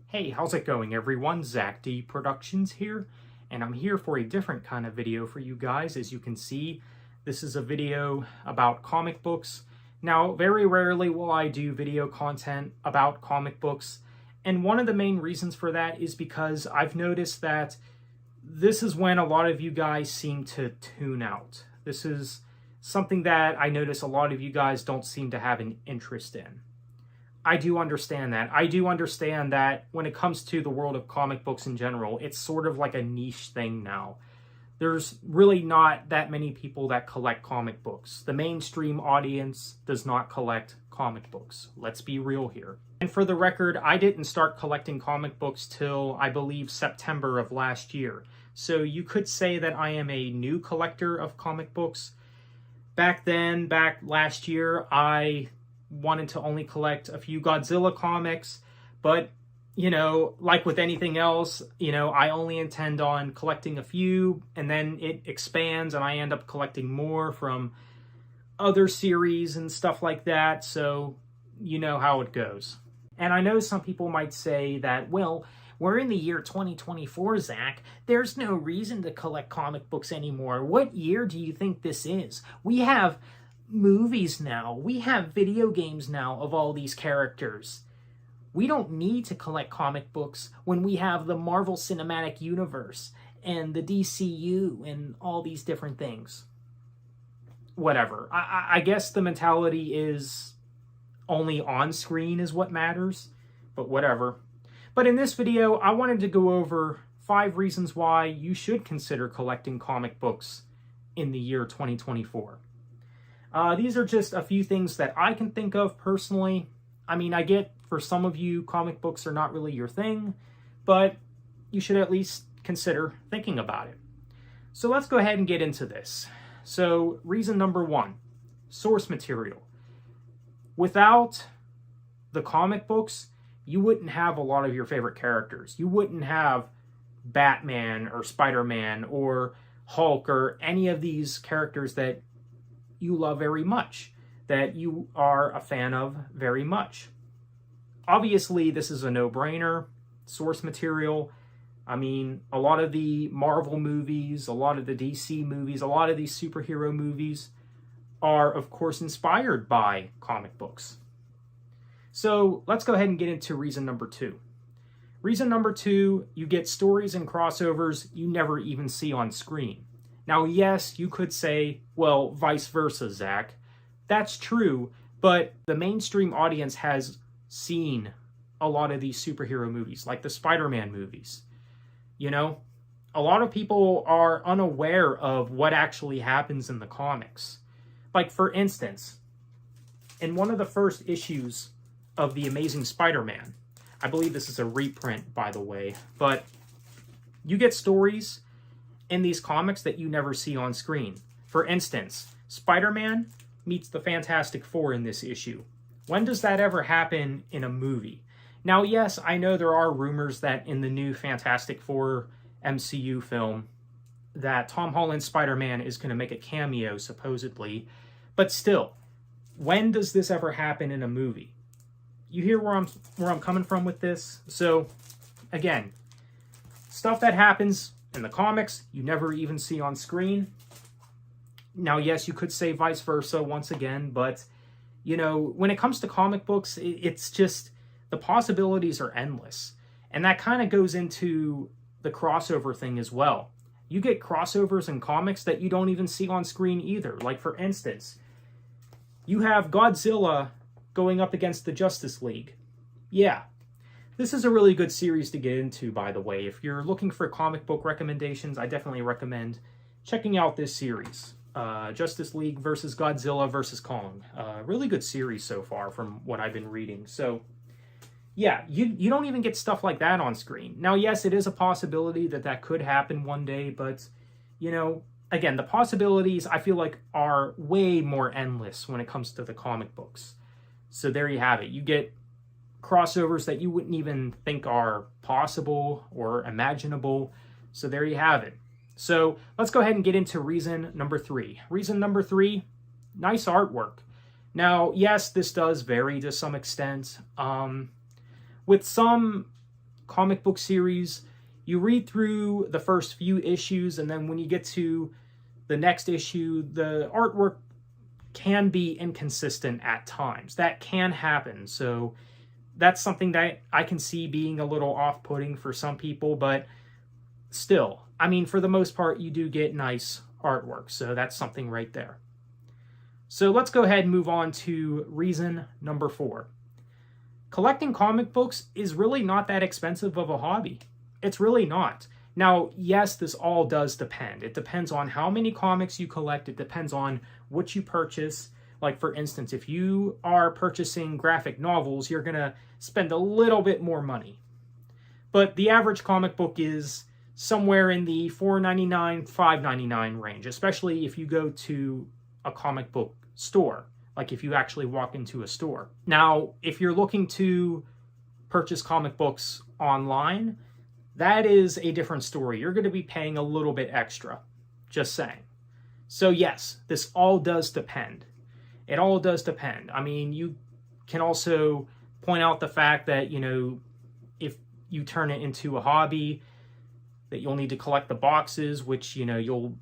Hey, how's it going everyone? Zach D Productions here, and I'm here for a different kind of video for you guys. As you can see, this is a video about comic books. Now, very rarely will I do video content about comic books, and one of the main reasons for that is because I've noticed that this is when a lot of you guys seem to tune out. This is something that I notice a lot of you guys don't seem to have an interest in. I do understand that. I do understand that when it comes to the world of comic books in general, it's sort of like a niche thing now. There's really not that many people that collect comic books. The mainstream audience does not collect comic books. Let's be real here. And for the record, I didn't start collecting comic books till, I believe, September of last year. So you could say that I am a new collector of comic books. Back last year, I wanted to only collect a few Godzilla comics, but like with anything else, I only intend on collecting a few, and then it expands and I end up collecting more from other series and stuff like that. So you know how it goes. And I know some people might say that, well, we're in the year 2024, Zach. There's no reason to collect comic books anymore. What year do you think this is? We have movies now. We have video games now of all these characters. We don't need to collect comic books when we have the Marvel Cinematic Universe and the DCU and all these different things. Whatever. I guess the mentality is only on screen is what matters, but whatever. But in this video, I wanted to go over 5 reasons why you should consider collecting comic books in the year 2024. These are just a few things that I can think of personally. I mean, I get for some of you, comic books are not really your thing, but you should at least consider thinking about it. So let's go ahead and get into this. So reason number 1, source material. Without the comic books, you wouldn't have a lot of your favorite characters. You wouldn't have Batman or Spider-Man or Hulk or any of these characters that you love very much, that you are a fan of very much. Obviously, this is a no-brainer. Source material. I mean, a lot of the Marvel movies, a lot of the DC movies, a lot of these superhero movies are, of course, inspired by comic books. So let's go ahead and get into reason number 2. Reason number 2, you get stories and crossovers you never even see on screen. Now, yes, you could say, well, vice versa, Zach. That's true, but the mainstream audience has seen a lot of these superhero movies, like the Spider-Man movies. A lot of people are unaware of what actually happens in the comics. Like, for instance, in one of the first issues of The Amazing Spider-Man, I believe this is a reprint, by the way, but you get stories in these comics that you never see on screen. For instance, Spider-Man meets the Fantastic Four in this issue. When does that ever happen in a movie? Now, yes, I know there are rumors that in the new Fantastic Four MCU film that Tom Holland's Spider-Man is going to make a cameo, supposedly. But still, when does this ever happen in a movie? You hear where I'm coming from with this? So, again, stuff that happens in the comics you never even see on screen. Now, yes, you could say vice versa once again, but, when it comes to comic books, it's just, the possibilities are endless. And that kind of goes into the crossover thing as well. You get crossovers in comics that you don't even see on screen either. Like, for instance, you have Godzilla going up against the Justice League. Yeah. This is a really good series to get into, by the way. If you're looking for comic book recommendations, I definitely recommend checking out this series. Justice League versus Godzilla versus Kong. Really good series so far from what I've been reading. So, yeah, you don't even get stuff like that on screen. Now, yes, it is a possibility that could happen one day, but, again, the possibilities, I feel like, are way more endless when it comes to the comic books. So there you have it. You get crossovers that you wouldn't even think are possible or imaginable. So there you have it. So let's go ahead and get into reason number 3. Reason number 3, nice artwork. Now, yes, this does vary to some extent. With some comic book series, you read through the first few issues, and then when you get to the next issue, the artwork can be inconsistent at times. That can happen. So that's something that I can see being a little off-putting for some people, but still, I mean, for the most part, you do get nice artwork. So that's something right there. So let's go ahead and move on to reason number 4. Collecting comic books is really not that expensive of a hobby. It's really not. Now, yes, this all does depend. It depends on how many comics you collect. It depends on what you purchase. Like, for instance, if you are purchasing graphic novels, you're going to spend a little bit more money. But the average comic book is somewhere in the $4.99, $5.99 range, especially if you go to a comic book store, like if you actually walk into a store. Now, if you're looking to purchase comic books online, that is a different story. You're going to be paying a little bit extra, just saying. So yes, this all does depend. It all does depend. I mean, you can also point out the fact that, you know, if you turn it into a hobby, that you'll need to collect the boxes, which, you know, you'll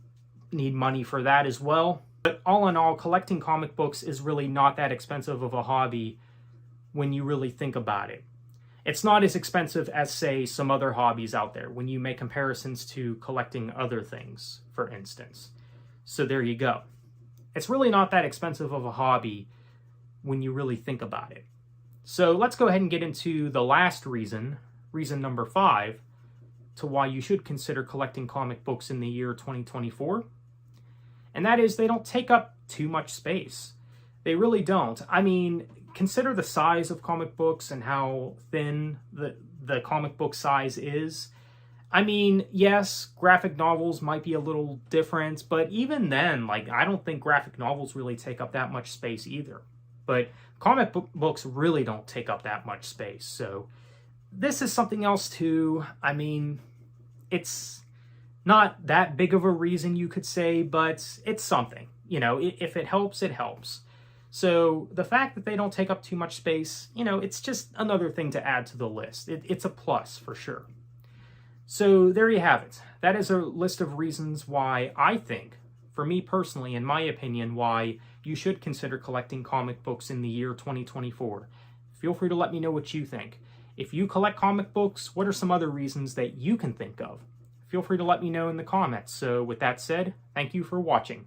need money for that as well. But all in all, collecting comic books is really not that expensive of a hobby when you really think about it. It's not as expensive as, say, some other hobbies out there when you make comparisons to collecting other things, for instance. So there you go. It's really not that expensive of a hobby when you really think about it. So let's go ahead and get into the last reason, reason number 5, to why you should consider collecting comic books in the year 2024. And that is they don't take up too much space. They really don't. I mean, consider the size of comic books and how thin the comic book size is. I mean, yes, graphic novels might be a little different, but even then, like, I don't think graphic novels really take up that much space either. But comic books really don't take up that much space. So this is something else too. I mean, it's not that big of a reason, you could say, but it's something. You know, if it helps, it helps. So the fact that they don't take up too much space, you know, it's just another thing to add to the list. It's a plus for sure. So there you have it. That is a list of reasons why I think, for me personally, in my opinion, why you should consider collecting comic books in the year 2024. Feel free to let me know what you think. If you collect comic books, what are some other reasons that you can think of? Feel free to let me know in the comments. So with that said, thank you for watching.